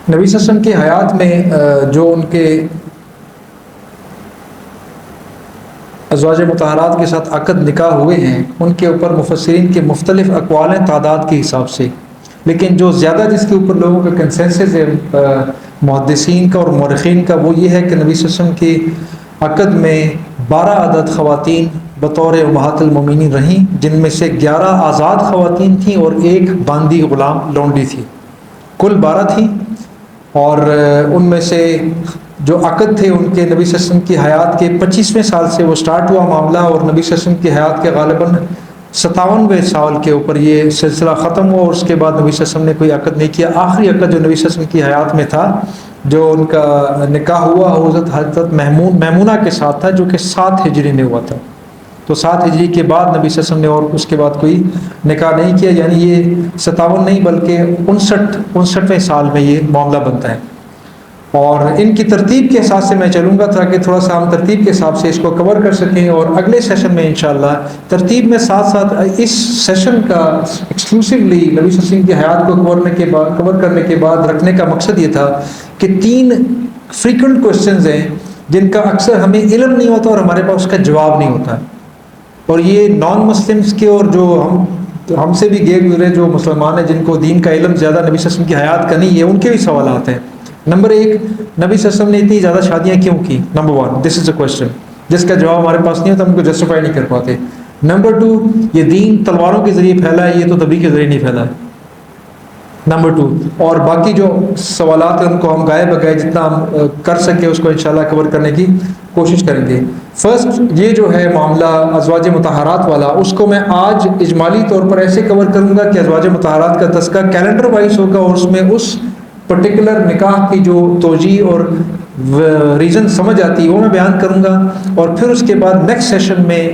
نبی صلی اللہ علیہ وسلم کی حیات میں جو ان کے ازواج مطہرات کے ساتھ عقد نکاح ہوئے ہیں ان کے اوپر مفسرین کے مختلف اقوال ہیں تعداد کے حساب سے، لیکن جو زیادہ جس کے اوپر لوگوں کا کنسنسس ہے محدثین کا اور مورخین کا، وہ یہ ہے کہ نبی صلی اللہ علیہ وسلم کی عقد میں 12 عدد خواتین بطور امہات المومنین رہیں، جن میں سے 11 آزاد خواتین تھیں اور ایک باندی غلام لونڈی تھی، کل 12 تھیں۔ اور ان میں سے جو عقد تھے ان کے نبی صلی اللہ علیہ وسلم کی حیات کے 25ویں سال سے وہ سٹارٹ ہوا معاملہ، اور نبی صلی اللہ علیہ وسلم کی حیات کے غالباً 57ویں سال کے اوپر یہ سلسلہ ختم ہوا، اور اس کے بعد نبی صلی اللہ علیہ وسلم نے کوئی عقد نہیں کیا۔ آخری عقد جو نبی صلی اللہ علیہ وسلم کی حیات میں تھا، جو ان کا نکاح ہوا، حضرت میمونہ کے ساتھ تھا، جو کہ 7 ہجری میں ہوا تھا۔ تو 7 ہجری کے بعد نبی صلی اللہ علیہ وسلم نے اور اس کے بعد کوئی نکاح نہیں کیا، یعنی یہ 57 نہیں بلکہ 59ویں سال میں یہ معاملہ بنتا ہے۔ اور ان کی ترتیب کے حساب سے میں چلوں گا تاکہ تھوڑا سا ہم ترتیب کے حساب سے اس کو کور کر سکیں، اور اگلے سیشن میں انشاءاللہ ترتیب میں ساتھ ساتھ اس سیشن کا ایکسکلوسیولی نبی صلی اللہ علیہ وسلم کی حیات کو کور کرنے کے بعد رکھنے کا مقصد یہ تھا کہ 3 فریکوینٹ کوسچنز ہیں جن کا اکثر ہمیں علم نہیں ہوتا اور ہمارے پاس اس کا جواب نہیں ہوتا، اور یہ نان مسلمس کے اور جو ہم سے بھی گئے گزرے جو مسلمان ہیں جن کو دین کا علم زیادہ نبی صلی اللہ علیہ وسلم کی حیات کا نہیں ہے، ان کے بھی سوالات ہیں۔ نمبر 1، نبی صلی اللہ علیہ وسلم نے اتنی زیادہ شادیاں کیوں کی؟ نمبر 1، دس از اے کویسچن جس کا جواب ہمارے پاس نہیں ہوتا، ہم کو جسٹیفائی نہیں کر پاتے۔ نمبر 2، یہ دین تلواروں کے ذریعے پھیلا ہے، یہ تو نبی کے ذریعے نہیں پھیلا ہے۔ نمبر 2، اور باقی جو سوالات ہیں ان کو ہم گائے بگائے جتنا ہم کر سکے اس کو انشاءاللہ کور کرنے کی کوشش کریں گے۔ فرسٹ، یہ جو ہے معاملہ ازواج مطہرات والا، اس کو میں آج اجمالی طور پر ایسے کور کروں گا کہ ازواج مطہرات کا تذکرہ کیلنڈر وائز ہوگا، اور اس میں اس پرٹیکولر نکاح کی جو توجیہ اور ریزن سمجھ آتی ہے وہ میں بیان کروں گا، اور پھر اس کے بعد نیکسٹ سیشن میں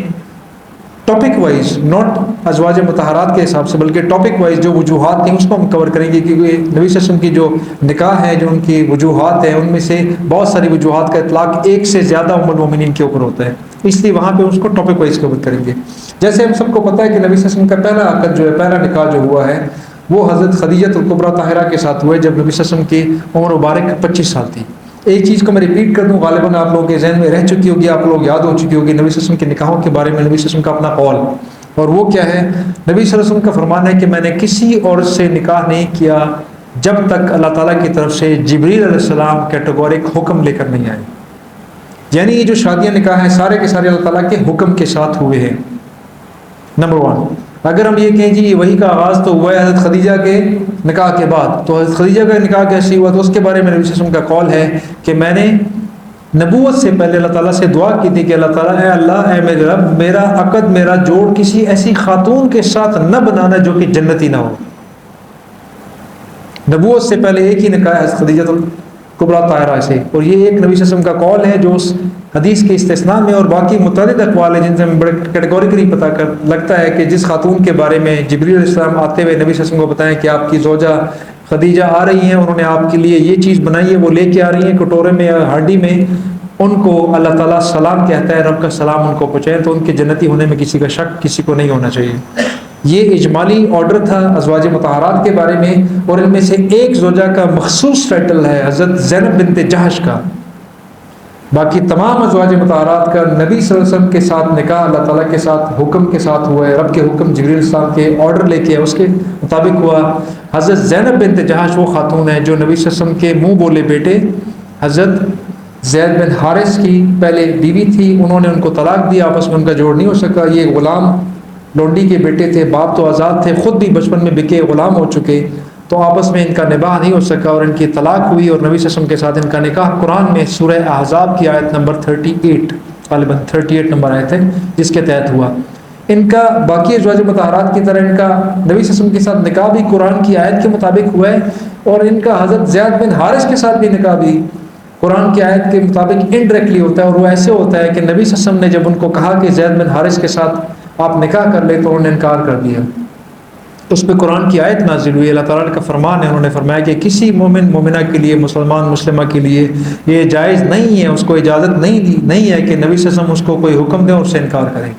ٹاپک وائز، ناٹ ازواج مطہرات کے حساب سے بلکہ ٹاپک وائز جو وجوہات تھیں اس کو ہم کور کریں گے، کیونکہ نبی صلی اللہ علیہ وسلم کی جو نکاح ہے، جو ان کی وجوہات ہیں، ان میں سے بہت ساری وجوہات کا اطلاق ایک سے زیادہ ام المومنین کے اوپر ہوتا ہے، اس لیے وہاں پہ اس کو ٹاپک وائز کور کریں گے۔ جیسے ہم سب کو پتہ ہے کہ نبی صلی اللہ علیہ وسلم کا پہلا عقد جو ہے، پہلا نکاح جو ہوا ہے وہ حضرت خدیجہ الکبریٰ طاہرہ کے ساتھ ہوئے جب نبی صلی اللہ علیہ وسلم کی عمر مبارک 25 سال تھی۔ ایک چیز کو میں ریپیٹ کر دوں، غالباً آپ لوگوں کے ذہن میں رہ چکی ہوگی، آپ لوگ یاد ہو چکی ہوگی، نبی صلی اللہ علیہ وسلم کے نکاحوں کے بارے میں نبی صلی اللہ علیہ وسلم کا اپنا قول، اور وہ کیا ہے؟ نبی صلی اللہ علیہ وسلم کا فرمان ہے کہ میں نے کسی عورت سے نکاح نہیں کیا جب تک اللہ تعالیٰ کی طرف سے جبریل علیہ السلام کیٹیگورک حکم لے کر نہیں آئے، یعنی یہ جو شادیاں نکاح ہیں سارے کے سارے اللہ تعالیٰ کے حکم کے ساتھ ہوئے ہیں۔ نمبر 1، اگر ہم یہ کہیں جی وہی کا آغاز تو ہوا ہے حضرت خدیجہ کے نکاح کے بعد، تو حضرت خدیجہ کا نکاح کیسے ہوا؟ تو اس کے بارے میں نبی صلی اللہ علیہ وسلم کا قول ہے کہ میں نے نبوت سے پہلے اللہ تعالیٰ سے دعا کی تھی کہ اللہ تعالیٰ اے اللہ، اے میرے رب، میرا عقد، میرا جوڑ کسی ایسی خاتون کے ساتھ نہ بنانا جو کہ جنتی نہ ہو۔ نبوت سے پہلے ایک ہی نکاح ہے خدیجہ الکبریٰ طاہرہ سے، اور یہ ایک نبی صلی اللہ علیہ وسلم کا قول ہے جو اس حدیث کے استثناء میں، اور باقی متعدد اقوال ہیں جن سے ہمیں بڑے کیٹیگوریکلی پتہ لگتا ہے کہ جس خاتون کے بارے میں جبریل علیہ السلام آتے ہوئے نبی صلی اللہ علیہ وسلم کو بتائیں کہ آپ کی زوجہ خدیجہ آ رہی ہیں، انہوں نے آپ کے لیے یہ چیز بنائی ہے، وہ لے کے آ رہی ہیں کٹورے میں یا ہانڈی میں، ان کو اللہ تعالیٰ سلام کہتا ہے، رب کا سلام ان کو پہنچائیں، تو ان کے جنتی ہونے میں کسی کا شک کسی کو نہیں ہونا چاہیے۔ یہ اجمالی آرڈر تھا ازواج مطہرات کے بارے میں، اور ان میں سے ایک زوجہ کا مخصوص ٹائٹل ہے حضرت زینب بنت جہش کا، باقی تمام ازواج مطہرات کا نبی صلی اللہ علیہ وسلم کے ساتھ نکاح اللہ تعالیٰ کے ساتھ حکم کے ساتھ ہوا ہے، رب کے حکم جبریل علیہ السلام کے آرڈر لے کے اس کے مطابق ہوا۔ حضرت زینب بنت جہش وہ خاتون ہے جو نبی صلی اللہ علیہ وسلم کے منہ بولے بیٹے حضرت زید بن حارث کی پہلے بیوی تھی، انہوں نے ان کو طلاق دیا، آپس میں ان کا جوڑ نہیں ہو سکا، یہ غلام لونڈی کے بیٹے تھے، باپ تو آزاد تھے، خود بھی بچپن میں بکے غلام ہو چکے، تو آپس میں ان کا نباہ نہیں ہو سکا اور ان کی طلاق ہوئی، اور نبی صلی اللہ علیہ وسلم کے ساتھ ان کا نکاح قرآن میں سورہ احزاب کی آیت نمبر 38 غالباً 38 نمبر آیت ہے جس کے تحت ہوا۔ ان کا باقی ازواج مطہرات کی طرح ان کا نبی صلی اللہ علیہ وسلم کے ساتھ نکاح بھی قرآن کی آیت کے مطابق ہوا ہے، اور ان کا حضرت زید بن حارث کے ساتھ بھی نکاح بھی قرآن کی آیت کے مطابق انڈائریکٹلی ہوتا ہے، اور وہ ایسے ہوتا ہے کہ نبی صلی اللہ علیہ وسلم نے جب ان کو کہا کہ زید بن حارث کے ساتھ آپ نکاح کر لیں تو انہوں نے انکار کر دیا، اس پہ قرآن کی آیت نازل ہوئی، اللہ تعالیٰ کا فرمان ہے، انہوں نے فرمایا کہ کسی مومن مومنہ کے لیے، مسلمان مسلمہ کے لیے یہ جائز نہیں ہے، اس کو اجازت نہیں ہے کہ نبی صلی اللہ علیہ وسلم اس کو کوئی حکم دیں اور اس سے انکار کریں۔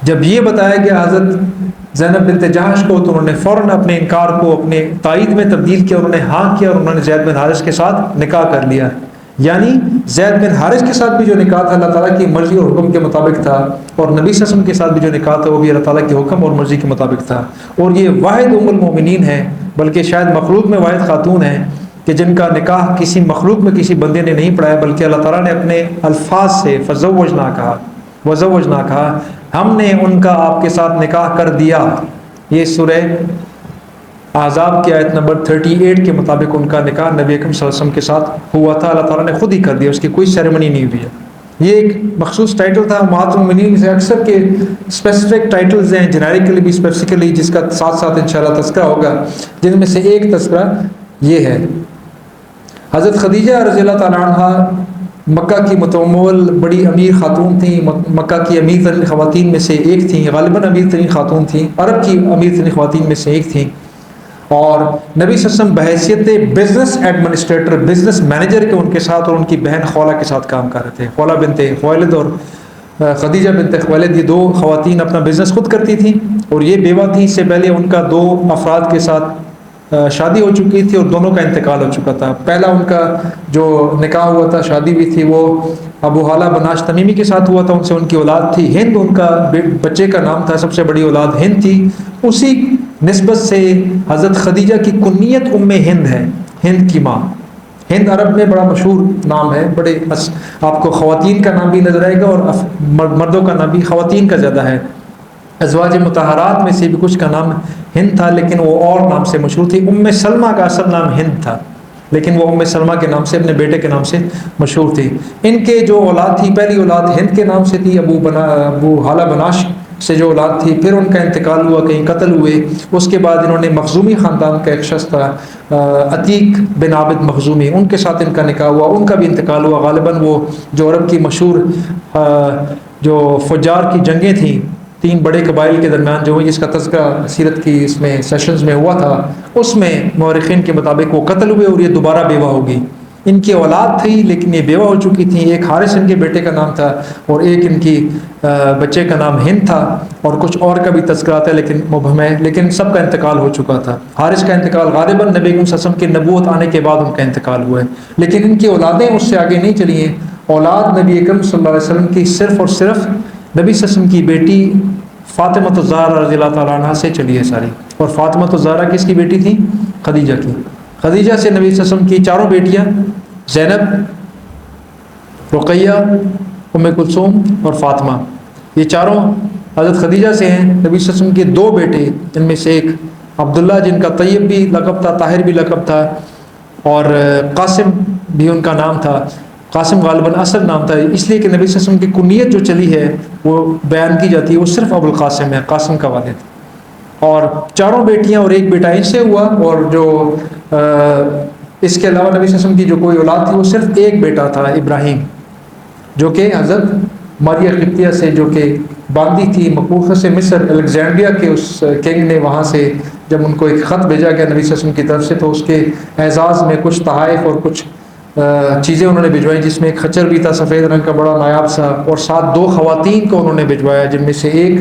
جب یہ بتایا گیا حضرت زینب بنت جہش کو تو انہوں نے فوراً اپنے انکار کو اپنے تائید میں تبدیل کیا، انہوں نے ہاں کیا اور انہوں نے زید بن حارث کے ساتھ نکاح کر لیا۔ یعنی زید بن حارث کے ساتھ بھی جو نکاح تھا اللہ تعالیٰ کی مرضی اور حکم کے مطابق تھا، اور نبی صلی اللہ علیہ وسلم کے ساتھ بھی جو نکاح تھا وہ بھی اللہ تعالیٰ کے حکم اور مرضی کے مطابق تھا۔ اور یہ واحد ام المومنین ہے، بلکہ شاید مخلوق میں واحد خاتون ہیں کہ جن کا نکاح کسی مخلوق میں کسی بندے نے نہیں پڑھایا، بلکہ اللہ تعالیٰ نے اپنے الفاظ سے فزوجنا کہا، وزوجنا کہا، ہم نے ان کا آپ کے ساتھ نکاح کر دیا۔ یہ سورہ احزاب کی آیت نمبر 38 کے مطابق ان کا نکاح نبی اکرم صلی اللہ علیہ وسلم کے ساتھ ہوا تھا، اللہ تعالیٰ نے خود ہی کر دیا، اس کی کوئی سیریمنی نہیں ہوئی ہے۔ یہ ایک مخصوص ٹائٹل تھا امہات المومنین سے، اکثر کے اسپیسیفک ٹائٹلز ہیں جنیرکلی بھی اسپیسیفکلی، جس کا ساتھ ساتھ انشاءاللہ تذکرہ ہوگا، جن میں سے ایک تذکرہ یہ ہے۔ حضرت خدیجہ رضی اللہ تعالیٰ عنہ مکہ کی متمول بڑی امیر خاتون تھیں، مکہ کی امیر ترین خواتین میں سے ایک تھیں، غالباً امیر ترین خاتون تھیں، عرب کی امیر ترین خواتین میں سے ایک تھیں، اور نبی صلی اللہ علیہ وسلم بحیثیت بزنس ایڈمنسٹریٹر، بزنس مینیجر کے ان کے ساتھ اور ان کی بہن خولہ کے ساتھ کام کر رہے تھے۔ خولہ بنت خویلد اور خدیجہ بنت خویلد، یہ دو خواتین اپنا بزنس خود کرتی تھیں اور یہ بیوہ تھیں۔ اس سے پہلے ان کا دو افراد کے ساتھ شادی ہو چکی تھی اور دونوں کا انتقال ہو چکا تھا۔ پہلا ان کا جو نکاح ہوا تھا، شادی بھی تھی، وہ ابو حالہ بناش تمیمی کے ساتھ ہوا تھا، ان سے ان کی اولاد تھی ہند، ان کا بچے کا نام تھا، سب سے بڑی اولاد ہند تھی۔ اسی نسبت سے حضرت خدیجہ کی کنیت ام ہند ہے، ہند کی ماں۔ ہند عرب میں بڑا مشہور نام ہے، بڑے آپ کو خواتین کا نام بھی نظر آئے گا اور مردوں کا نام بھی، خواتین کا زیادہ ہے۔ ازواج مطہرات میں سے بھی کچھ کا نام ہند تھا، لیکن وہ اور نام سے مشہور تھی۔ ام سلمہ کا اصل نام ہند تھا، لیکن وہ ام سلمہ کے نام سے، اپنے بیٹے کے نام سے مشہور تھی۔ ان کے جو اولاد تھی، پہلی اولاد ہند کے نام سے تھی، ابو حالہ بناش سے جو اولاد تھی، پھر ان کا انتقال ہوا، کہیں قتل ہوئے۔ اس کے بعد انہوں نے مخزومی خاندان کا ایک شخص تھا عتیق بن عابد مخزومی، ان کے ساتھ ان کا نکاح ہوا، ان کا بھی انتقال ہوا۔ غالباً وہ جو عرب کی مشہور جو فجار کی جنگیں تھیں تین بڑے قبائل کے درمیان جو جس کا تذکرہ سیرت کی اس میں سیشنز میں ہوا تھا، اس میں مورخین کے مطابق وہ قتل ہوئے اور یہ دوبارہ بیوہ ہوگی۔ ان کی اولاد تھی لیکن یہ بیوہ ہو چکی تھیں، ایک حارث ان کے بیٹے کا نام تھا اور ایک ان کی بچے کا نام ہند تھا، اور کچھ اور کا بھی تذکرہ آتا ہے لیکن مبہم ہے، لیکن سب کا انتقال ہو چکا تھا۔ حارث کا انتقال غالباً نبی صلی اللہ علیہ وسلم کی نبوت آنے کے بعد ان کا انتقال ہوا ہے، لیکن ان کی اولادیں اس سے آگے نہیں چلی ہیں۔ اولاد نبی اکرم صلی اللہ علیہ وسلم کی صرف اور صرف نبی صلی اللہ علیہ وسلم کی بیٹی فاطمہ الزہرا رضی اللہ تعالیٰ عنہ سے چلی ہے ساری، اور فاطمہ الزہرا کس کی بیٹی تھی؟ خدیجہ کی۔ خدیجہ سے نبی صلی اللہ علیہ وسلم کی چاروں بیٹیاں، زینب، رقیہ، ام کلثوم اور فاطمہ، یہ چاروں حضرت خدیجہ سے ہیں۔ نبی صلی اللہ علیہ وسلم کے دو بیٹے، ان میں سے ایک عبداللہ جن کا طیب بھی لقب تھا، طاہر بھی لقب تھا، اور قاسم بھی ان کا نام تھا۔ قاسم غالباً اصل نام تھا، اس لیے کہ نبی صلی اللہ علیہ وسلم کی کنیت جو چلی ہے وہ بیان کی جاتی ہے، وہ صرف ابو القاسم ہے، قاسم کا والد۔ اور چاروں بیٹیاں اور ایک بیٹا ان سے ہوا، اور جو اس کے علاوہ نبی صلی اللہ علیہ وسلم کی جو کوئی اولاد تھی وہ صرف ایک بیٹا تھا، ابراہیم، جو کہ حضرت ماریہ قبطیہ سے، جو کہ باندھی تھی مقبوضہ سے مصر، الیگزینڈریا کے اس کنگ نے وہاں سے جب ان کو ایک خط بھیجا گیا نبی صلی اللہ علیہ وسلم کی طرف سے، تو اس کے اعزاز میں کچھ تحائف اور کچھ چیزیں انہوں نے بھجوائی، جس میں ایک خچر بھی تھا سفید رنگ کا بڑا نایاب سا، اور ساتھ دو خواتین کو انہوں نے بھجوایا، جن میں سے ایک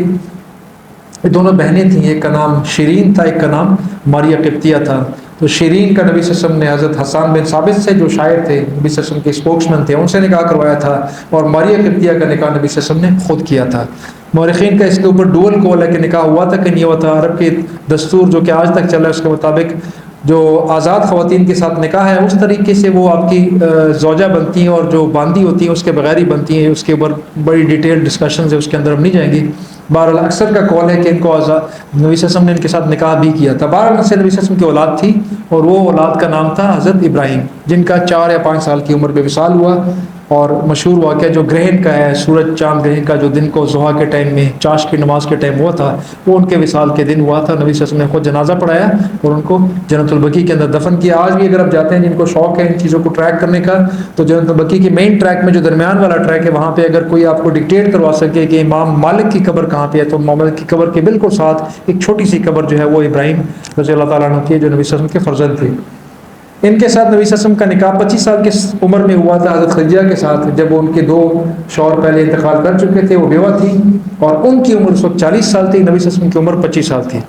دونوں بہنیں تھیں، ایک کا نام شیرین تھا، ایک کا نام ماریہ قبطیہ تھا۔ تو شیرین کا نبی صلی اللہ علیہ وسلم نے حضرت حسان بن ثابت سے جو شاعر تھے، نبی صلی اللہ علیہ وسلم کے اسپوکسمین تھے، ان سے نکاح کروایا تھا، اور ماریہ قبطیہ کا نکاح نبی صلی اللہ علیہ وسلم نے خود کیا تھا۔ مورخین کا اس کے اوپر ڈول قول ہے کہ نکاح ہوا تھا کہ نہیں ہوا تھا۔ عرب کے دستور جو کہ آج تک چل رہا ہے اس کے مطابق جو آزاد خواتین کے ساتھ نکاح ہے اس طریقے سے وہ آپ کی زوجہ بنتی ہیں، اور جو باندھی ہوتی ہیں اس کے بغیر ہی بنتی ہیں۔ اس کے اوپر بڑی ڈیٹیل ڈسکشنز ہے، اس کے اندر ہم نہیں جائیں گے۔ بہرحال اکثر کا قول ہے کہ ان کو نبی صلی اللہ علیہ وسلم نے ان کے ساتھ نکاح بھی کیا تھا۔ بہرحال ان سے نبی صلی اللہ علیہ وسلم کی اولاد تھی، اور وہ اولاد کا نام تھا حضرت ابراہیم، جن کا 4 یا 5 سال کی عمر پہ وصال ہوا۔ اور مشہور واقعہ جو گرہن کا ہے، سورج چاند گرہن کا، جو دن کو ضحیٰ کے ٹائم میں چاش کی نماز کے ٹائم ہوا تھا، وہ ان کے وصال کے دن ہوا تھا۔ نبی صلی اللہ علیہ وسلم نے خود جنازہ پڑھایا اور ان کو جنت البقیع کے اندر دفن کیا۔ آج بھی اگر آپ جاتے ہیں، جن کو شوق ہے ان چیزوں کو ٹریک کرنے کا، تو جنت البقیع کے مین ٹریک میں جو درمیان والا ٹریک ہے، وہاں پہ اگر کوئی آپ کو ڈکٹیٹ کروا سکے کہ امام مالک کی قبر کہاں پہ ہے، تو امام مالک کی قبر کے بالکل ساتھ ایک چھوٹی سی قبر جو ہے وہ ابراہیم رضی اللہ تعالیٰ عنہ کی ہے، جو نبی صلی اللہ علیہ وسلم کے فرزند تھے۔ ان کے ساتھ نبی صلی اللہ علیہ وسلم کا نکاح 25 سال کی عمر میں ہوا تھا حضرت خدیجہ کے ساتھ، جب ان کے 2 شوہر پہلے انتقال کر چکے تھے، وہ بیوہ تھی، اور ان کی عمر اس وقت 40 سال تھی، نبی صلی اللہ علیہ وسلم کی عمر 25 سال تھی۔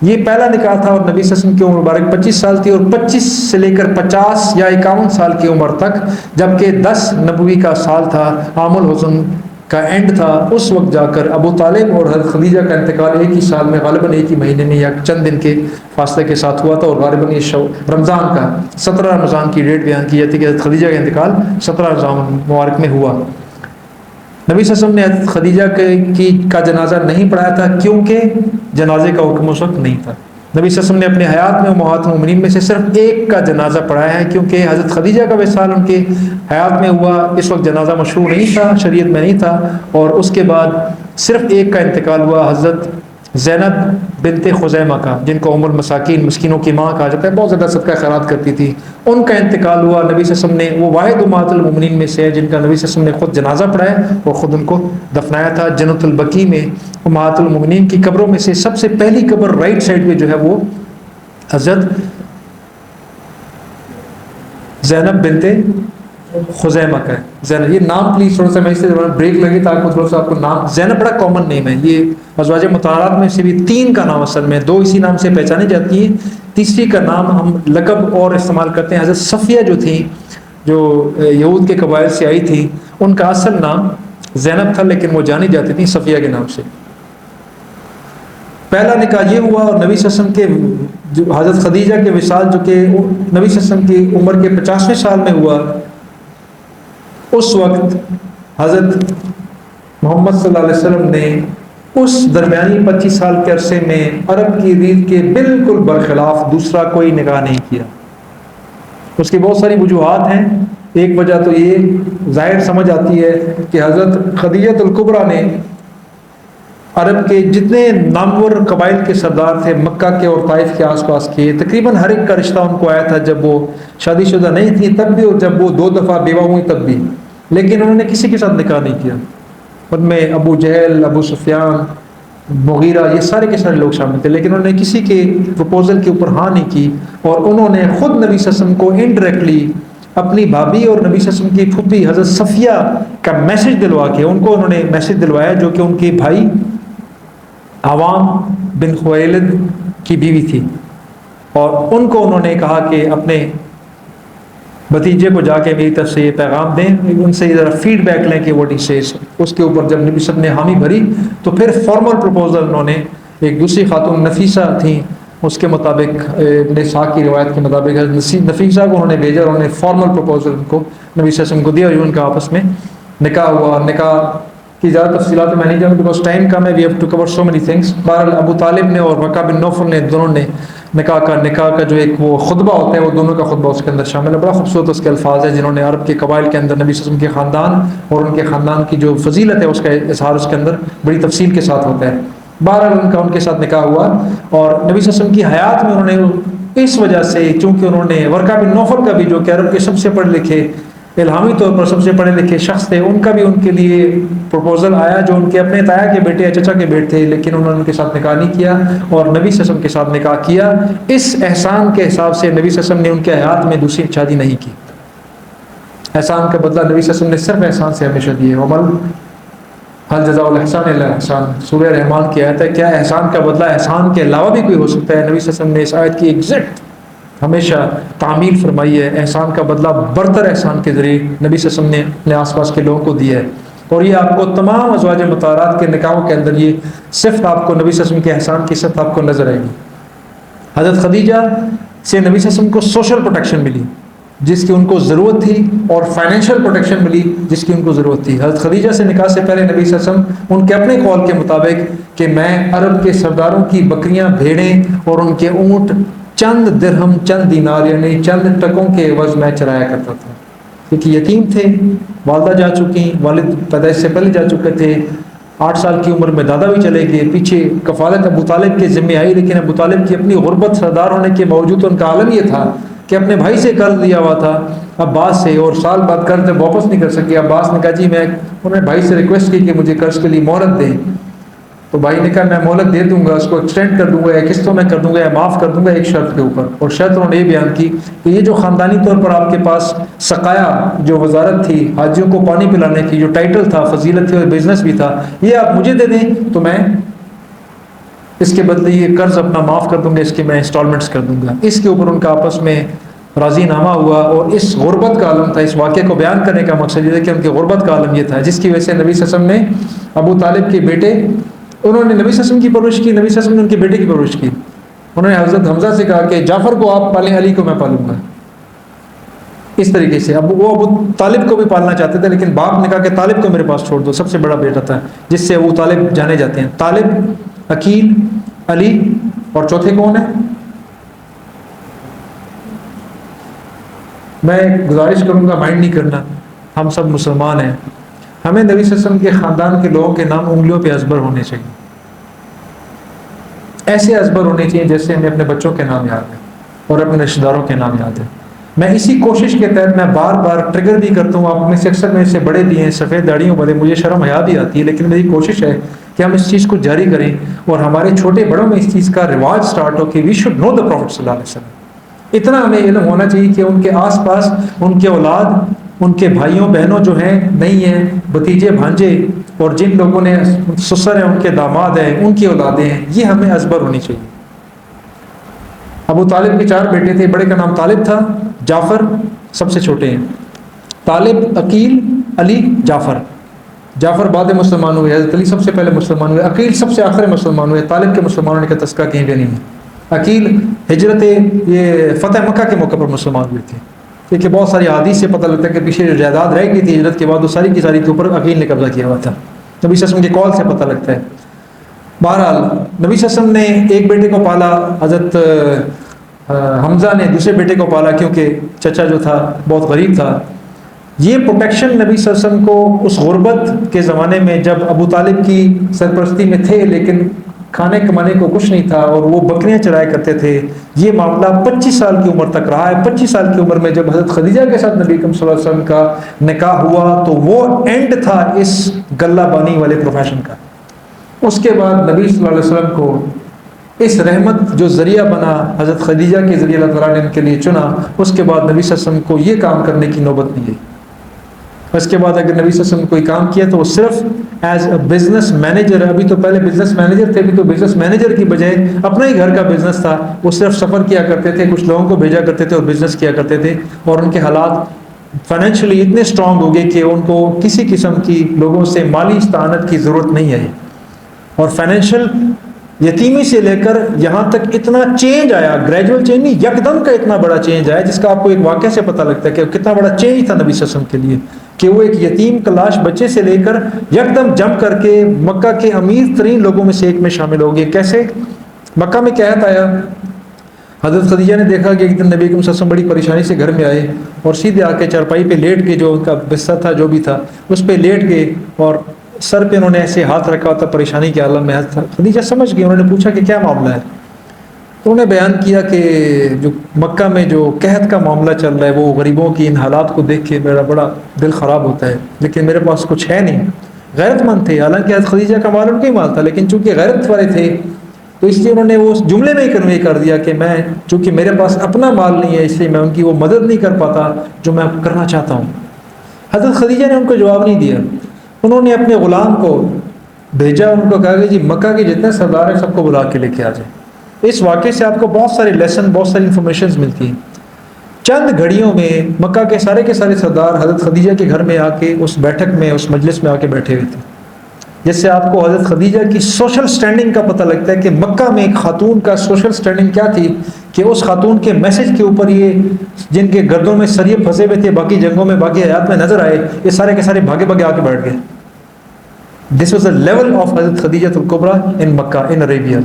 یہ پہلا نکاح تھا، اور نبی صلی اللہ علیہ وسلم کی عمر مبارک 25 سال تھی، اور 25 سے لے کر 50 یا 51 سال کی عمر تک، جبکہ 10 نبوی کا سال تھا، عام الحزن کا اینڈ تھا، اس وقت جا کر ابو طالب اور حضرت خدیجہ کا انتقال ایک ہی سال میں، غالباً ایک ہی مہینے میں یا چند دن کے فاصلے کے ساتھ ہوا تھا، اور غالباً یہ رمضان کا 17 رمضان کی ڈیٹ بیان کی جاتی ہے کہ حضرت خدیجہ کا انتقال 17 رمضان مبارک میں ہوا۔ نبی صلی اللہ علیہ وسلم نے حضرت خدیجہ کا جنازہ نہیں پڑھایا تھا، کیونکہ جنازے کا حکم اس وقت نہیں تھا۔ نبی صلی اللہ علیہ وسلم نے اپنے حیات میں امہات المومنین میں سے صرف ایک کا جنازہ پڑھایا ہے، کیونکہ حضرت خدیجہ کا وصال ان کے حیات میں ہوا، اس وقت جنازہ مشروع نہیں تھا، شریعت میں نہیں تھا، اور اس کے بعد صرف ایک کا انتقال ہوا، حضرت زینب بنت خزیمہ کا، جن کو ام المساکین، مسکینوں کی ماں کہا جاتا ہے، بہت زیادہ صدقہ خیرات کرتی تھی، ان کا انتقال ہوا۔ نبی صلی اللہ علیہ وسلم نے، وہ واحد امہات المومنین میں سے ہے جن کا نبی صلی اللہ علیہ وسلم نے خود جنازہ پڑھایا اور خود ان کو دفنایا تھا جنت البقیع میں۔ امہات المومنین کی قبروں میں سے سب سے پہلی قبر رائٹ سائڈ میں جو ہے وہ حضرت زینب بنت خزیمہ کا ہے۔ زینب، یہ نام پلیز تھوڑا سا میں اس سے بریک لگی تاکہ تھوڑا سا آپ کو نام، زینب بڑا کامن نیم ہے، یہ ازواج مطہرات میں سے بھی 3 کا نام اصل میں 2 اسی نام سے پہچانی جاتی ہیں، تیسری کا نام ہم لقب اور استعمال کرتے ہیں۔ حضرت صفیہ جو تھیں، جو یہود کے قبائل سے آئی تھی، ان کا اصل نام زینب تھا، لیکن وہ جانی جاتی تھیں صفیہ کے نام سے۔ پہلا نکاح یہ ہوا، اور نبی صلی اللہ علیہ وسلم کے جو حضرت خدیجہ کے وصال جو کہ نبی صلی اللہ علیہ وسلم کی عمر کے 50ویں سال میں ہوا، اس وقت حضرت محمد صلی اللہ علیہ وسلم نے اس درمیانی 25 سال کے عرصے میں عرب کی ریت کے بالکل برخلاف دوسرا کوئی نکاح نہیں کیا۔ اس کی بہت ساری وجوہات ہیں، ایک وجہ تو یہ ظاہر سمجھ آتی ہے کہ حضرت خدیجہ الکبریٰ نے عرب کے جتنے نامور قبائل کے سردار تھے، مکہ کے اور طائف کے آس پاس کے، تقریباً ہر ایک کا رشتہ ان کو آیا تھا، جب وہ شادی شدہ نہیں تھی تب بھی، اور جب وہ 2 دفعہ بیوہ ہوئی تب بھی، لیکن انہوں نے کسی کے ساتھ نکاح نہیں کیا۔ ان میں ابو جہل، ابو سفیان، مغیرہ، یہ سارے کے سارے لوگ شامل تھے، لیکن انہوں نے کسی کے پروپوزل کے اوپر ہاں نہیں کی، اور انہوں نے خود نبی صلی اللہ علیہ وسلم کو انڈائریکٹلی اپنی بھابھی اور نبی صلی اللہ علیہ وسلم کی پھوپھی حضرت صفیہ کا میسج دلوا کے، ان کو انہوں نے میسج دلوایا، جو کہ ان کے بھائی عوام بن خویلد کی بیوی تھی، اور ان کو انہوں نے کہا کہ اپنے بھتیجے کو جا کے میری طرف سے یہ پیغام دیں، ان سے ذرا فیڈ بیک لیں کہ واٹ ہی سیز۔ اس کے اوپر جب نبی صاحب نے حامی بھری تو پھر فارمل پروپوزل انہوں نے ایک دوسری خاتون نفیسہ تھیں، اس کے مطابق ابن اسحاق کی روایت کے مطابق نفیسہ کو انہوں نے بھیجا، انہوں نے فارمل پروپوزل ان کو نبی صلی اللہ علیہ وسلم کو دیا، اور ان کا آپس میں نکاح ہوا۔ نکاح کی زیادہ تفصیلات میں نہیں جاؤں بیکاز ٹائم کم ہے، we have to cover so many things. بہرحال ابو طالب نے اور ورقہ بن نوفل نے، دونوں نے نکاح کا جو ایک وہ خطبہ ہوتا ہے، وہ دونوں کا خطبہ اس کے اندر شامل ہے، بڑا خوبصورت اس کے الفاظ ہیں، جنہوں نے عرب کے قبائل کے اندر نبی صلی اللہ علیہ وسلم کے خاندان اور ان کے خاندان کی جو فضیلت ہے اس کا اظہار اس کے اندر بڑی تفصیل کے ساتھ ہوتا ہے۔ بہرحال ان کے ساتھ نکاح ہوا، اور نبی صلی اللہ علیہ وسلم کی حیات میں انہوں نے اس وجہ سے، چونکہ انہوں نے ورقہ بن نوفل کا بھی، جو کہ عرب کے سب سے پڑھے لکھے، الہامی طور پر سب سے پڑھے لکھے شخص تھے، ان کا بھی ان کے لیے پروپوزل آیا، جو ان کے اپنے تایا کے بیٹے یا چچا کے بیٹے تھے، لیکن انہوں نے ان کے ساتھ نکاح نہیں کیا، اور نبی صلی اللہ علیہ وسلم کے ساتھ نکاح کیا۔ اس احسان کے حساب سے نبی صلی اللہ علیہ وسلم نے ان کے حیات میں دوسری شادی نہیں کی۔ احسان کا بدلہ نبی صلی اللہ علیہ وسلم نے صرف احسان سے ہمیشہ دیے۔ ومن هل جزاء الاحسان الا الاحسان، سورہ رحمان کی آیت ہے، کیا احسان کا بدلہ احسان کے علاوہ بھی کوئی ہو سکتا ہے؟ نبی صلی اللہ علیہ وسلم نے اس آیت کی ایگزیکٹ ہمیشہ تعمیل فرمائی ہے، احسان کا بدلہ برتر احسان کے ذریعے نبی صلی اللہ علیہ وسلم نے اپنے آس پاس کے لوگوں کو دیا ہے، اور یہ آپ کو تمام ازواج مطہرات کے نکاحوں کے اندر یہ صفت آپ کو نبی صلی اللہ علیہ وسلم کے احسان کی صفت آپ کو نظر آئے گی۔ حضرت خدیجہ سے نبی صلی اللہ علیہ وسلم کو سوشل پروٹیکشن ملی جس کی ان کو ضرورت تھی، اور فائنینشیل پروٹیکشن ملی جس کی ان کو ضرورت تھی۔ حضرت خدیجہ سے نکاح سے پہلے نبی صلی اللہ علیہ وسلم ان کے اپنے قول کے مطابق کہ میں عرب کے سرداروں کی بکریاں، بھیڑیں اور ان کے اونٹ چند درہم، چند دینار یعنی چند ٹکوں کے عوض میں چرایا کرتا تھا، کیونکہ یتیم تھے، والدہ جا چکی، والد پیدائش سے پہلے جا چکے تھے، 8 سال کی عمر میں دادا بھی چلے گئے، پیچھے کفالت ابو طالب کے ذمہ آئی، لیکن ابو طالب کی اپنی غربت، سردار ہونے کے باوجود ان کا عالم یہ تھا کہ اپنے بھائی سے قرض لیا ہوا تھا عباس سے، اور سال بعد قرض جب واپس نہیں کر سکے، عباس نے کہا جی، میں انہوں نے بھائی سے ریکویسٹ کی کہ مجھے قرض کے لیے مہلت دیں، تو بھائی نے کہا میں مہلت دے دوں گا، اس کو ایکسٹینڈ کر دوں گا، یا قسطوں میں کر دوں گا، یا معاف کر دوں گا ایک شرط کے اوپر. اور شرط انہوں نے یہ بیان کی کہ یہ جو خاندانی طور پر آپ کے پاس سقایا جو وزارت تھی، حاجیوں کو پانی پلانے کی جو ٹائٹل تھا، فضیلت تھی اور بزنس بھی تھا، یہ آپ مجھے دے دیں تو میں اس کے بدلے یہ قرض اپنا معاف کر دوں گا، اس کے میں انسٹالمنٹس کر دوں گا. اس کے اوپر ان کا آپس میں راضی نامہ ہوا. اور اس غربت کا عالم تھا. اس واقعے کو بیان کرنے کا مقصد یہ ہے کہ ان کی غربت کا عالم یہ تھا جس کی وجہ سے نبی صلی اللہ علیہ وسلم نے ابو طالب کے بیٹے، انہوں نے نبی صلی اللہ علیہ وسلم کی پرورش کی، نبی صلی اللہ علیہ وسلم نے ان کے بیٹے کی پرورش کی. انہوں نے حضرت حمزہ سے کہا کہ جعفر کو آپ پالیں، علی کو میں پالوں گا. اس طریقے سے وہ ابو طالب کو بھی پالنا چاہتے تھے، لیکن باپ نے کہا کہ طالب کو میرے پاس چھوڑ دو. سب سے بڑا بیٹا تھا جس سے ابو طالب جانے جاتے ہیں. طالب، عقیل، علی، اور چوتھے کون ہیں؟ میں گزارش کروں گا، مائنڈ نہیں کرنا، ہم سب مسلمان ہیں، ہمیں نبی صلی اللہ علیہ وسلم کے خاندان کے لوگوں کے نام انگلیوں پہ ازبر ہونے چاہیے. ایسے ازبر ہونے چاہیے جیسے ہمیں اپنے بچوں کے نام یاد ہیں اور اپنے رشتہ داروں کے نام یاد ہیں. میں اسی کوشش کے تحت میں بار بار ٹریگر بھی کرتا ہوں. آپ میں سے اکثر میں سے بڑے بھی ہیں، سفید داڑھیوں والے، مجھے شرم حیا بھی آتی ہے، لیکن میری کوشش ہے کہ ہم اس چیز کو جاری کریں اور ہمارے چھوٹے بڑوں میں اس چیز کا رواج سٹارٹ ہو کہ we should know the profit صلی اللہ علیہ وسلم. اتنا ہمیں علم ہونا چاہیے کہ ان کے آس پاس ان کے اولاد، ان کے بھائیوں بہنوں جو ہیں، نہیں ہیں، بھتیجے بھانجے، اور جن لوگوں نے سسر ہیں ان کے داماد ہیں، ان کی اولادیں ہیں، یہ ہمیں ازبر ہونی چاہیے. ابو طالب کے 4 بیٹے تھے. بڑے کا نام طالب تھا، جعفر سب سے چھوٹے ہیں، طالب، عقیل، علی، جعفر. جعفر بعد مسلمان ہوئے، حضرت علی سب سے پہلے مسلمان ہوئے، عقیل سب سے آخر مسلمان ہوئے. طالب کے مسلمان ہونے کا تذکرہ کہیں بھی نہیں ہے. عقیل ہجرت یہ فتح مکہ کے موقع پر مسلمان ہوئے تھے. کیونکہ بہت ساری حدیث سے پتہ لگتا ہے کہ پیچھے جو جائیداد رہ گئی تھی ہجرت کے بعد، وہ ساری کی ساری کے اوپر عقیل نے قبضہ کیا ہوا تھا. نبی صلی اللہ علیہ وسلم کے قول سے پتہ لگتا ہے. بہرحال نبی صلی اللہ علیہ وسلم نے ایک بیٹے کو پالا، حضرت حمزہ نے دوسرے بیٹے کو پالا کیونکہ چچا جو تھا بہت غریب تھا. یہ پروٹیکشن نبی صلی اللہ علیہ وسلم کو اس غربت کے زمانے میں جب ابو طالب کی سرپرستی میں تھے لیکن کھانے کمانے کو کچھ نہیں تھا اور وہ بکریاں چرایا کرتے تھے، یہ معاملہ 25 سال کی عمر تک رہا ہے. 25 سال کی عمر میں جب حضرت خدیجہ کے ساتھ نبی اکرم صلی اللہ علیہ وسلم کا نکاح ہوا تو وہ اینڈ تھا اس غلہ بانی والے پروفیشن کا. اس کے بعد نبی صلی اللہ علیہ وسلم کو اس رحمت جو ذریعہ بنا، حضرت خدیجہ کے ذریعے اللہ تعالیٰ نے ان کے لیے چنا، اس کے بعد نبی صلی اللہ علیہ وسلم کو یہ کام کرنے کی نوبت نہیں آئی. اس کے بعد اگر نبی صلی اللہ علیہ وسلم کوئی کام کیا تو وہ صرف ایز اے بزنس مینیجر. ابھی تو پہلے بزنس مینیجر تھے، ابھی تو بزنس مینیجر کی بجائے اپنا ہی گھر کا بزنس تھا. وہ صرف سفر کیا کرتے تھے، کچھ لوگوں کو بھیجا کرتے تھے اور بزنس کیا کرتے تھے. اور ان کے حالات فائنینشلی اتنے اسٹرانگ ہو گئے کہ ان کو کسی قسم کی لوگوں سے مالی استعانت کی ضرورت نہیں آئی. اور فائنینشیل یتیمی سے لے کر یہاں تک اتنا چینج آیا، گریجول چینج نہیں، یکدم کا اتنا بڑا چینج آیا جس کا آپ کو ایک واقعہ سے پتہ لگتا ہے کہ کتنا بڑا چینج تھا نبی صلی اللہ علیہ وسلم کے لیے، کہ وہ ایک یتیم کلاش بچے سے لے کر یکدم جم کر کے مکہ کے امیر ترین لوگوں میں سے ایک میں شامل ہو گئے. کیسے؟ مکہ میں کیا آیا، حضرت خدیجہ نے دیکھا کہ ایک دن نبی اکرم صلی اللہ علیہ وسلم بڑی پریشانی سے گھر میں آئے اور سیدھے آ کے چارپائی پہ لیٹ کے، جو ان کا بستر تھا جو بھی تھا اس پہ لیٹ گئے اور سر پہ انہوں نے ایسے ہاتھ رکھا تھا پریشانی کے عالم میں. خدیجہ سمجھ گئی، انہوں نے پوچھا کہ کیا معاملہ ہے. تو انہوں نے بیان کیا کہ جو مکہ میں جو قحط کا معاملہ چل رہا ہے، وہ غریبوں کی ان حالات کو دیکھ کے میرا بڑا دل خراب ہوتا ہے، لیکن میرے پاس کچھ ہے نہیں. غیرت مند تھے، حالانکہ حضرت خدیجہ کا مال ان کا ہی مال تھا، لیکن چونکہ غیرت والے تھے تو اس لیے انہوں نے وہ اس جملے میں ہی کنوے کر دیا کہ میں چونکہ میرے پاس اپنا مال نہیں ہے اس لیے میں ان کی وہ مدد نہیں کر پاتا جو میں کرنا چاہتا ہوں. حضرت خدیجہ نے ان کو جواب نہیں دیا. انہوں نے اپنے غلام کو بھیجا، ان کو کہا کہ جی مکہ کے جتنے سردار ہیں سب کو بلا کے لے کے آ جائیں. اس واقعے سے آپ کو بہت سارے لیسن، بہت ساری انفارمیشنز ملتی ہیں. چند گھڑیوں میں مکہ کے سارے سردار حضرت خدیجہ کے گھر میں آ کے اس بیٹھک میں، اس مجلس میں آ کے بیٹھے ہوئے تھے، جس سے آپ کو حضرت خدیجہ کی سوشل سٹینڈنگ کا پتہ لگتا ہے کہ مکہ میں ایک خاتون کا سوشل سٹینڈنگ کیا تھی کہ اس خاتون کے میسج کے اوپر یہ جن کے گردوں میں سریے پھنسے ہوئے تھے باقی جنگوں میں، باقی حیات میں نظر آئے، یہ سارے کے سارے بھاگے بھاگے آ کے بیٹھ گئے. This was the level of حضرت Khadija الکبریٰ in Mecca in Arabia,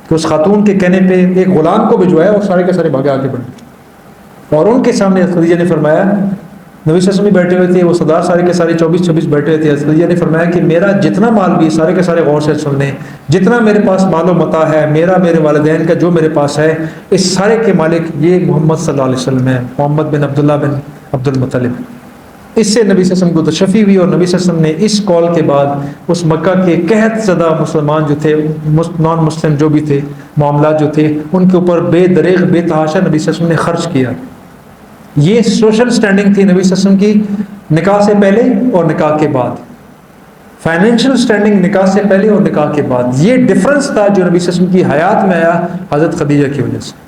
کہ اس خاتون کے کہنے پہ ایک غلام کو بھجوایا اور سارے کے سارے بھاگے آگے بڑھے. اور ان کے سامنے حضرت خدیجہ نے فرمایا، نبی صلی اللہ علیہ وسلم بیٹھے ہوئے تھے، وہ سردار سارے کے سارے 24 بیٹھے ہوئے تھے. حضرت خدیجہ نے فرمایا کہ میرا جتنا مال بھی، سارے کے سارے غور سے سن لیں، جتنا میرے پاس مال و متاع ہے، میرا، میرے والدین کا جو میرے پاس ہے، اس سارے کے مالک یہ محمد صلی اللہ علیہ وسلم ہے، محمد بن عبداللہ بن عبد المطلب. اس سے نبی صلی اللہ علیہ وسلم کو تشفی ہوئی، اور نبی صلی اللہ علیہ وسلم نے اس کال کے بعد اس مکہ کے قحط زدہ مسلمان جو تھے، نان مسلم جو بھی تھے، معاملات جو تھے، ان کے اوپر بے دریغ بے تحاشا نبی صلی اللہ علیہ وسلم نے خرچ کیا۔ یہ سوشل سٹینڈنگ تھی نبی صلی اللہ علیہ وسلم کی نکاح سے پہلے اور نکاح کے بعد، فائنینشیل سٹینڈنگ نکاح سے پہلے اور نکاح کے بعد۔ یہ ڈفرنس تھا جو نبی صلی اللہ علیہ وسلم کی حیات میں آیا حضرت خدیجہ کی وجہ سے۔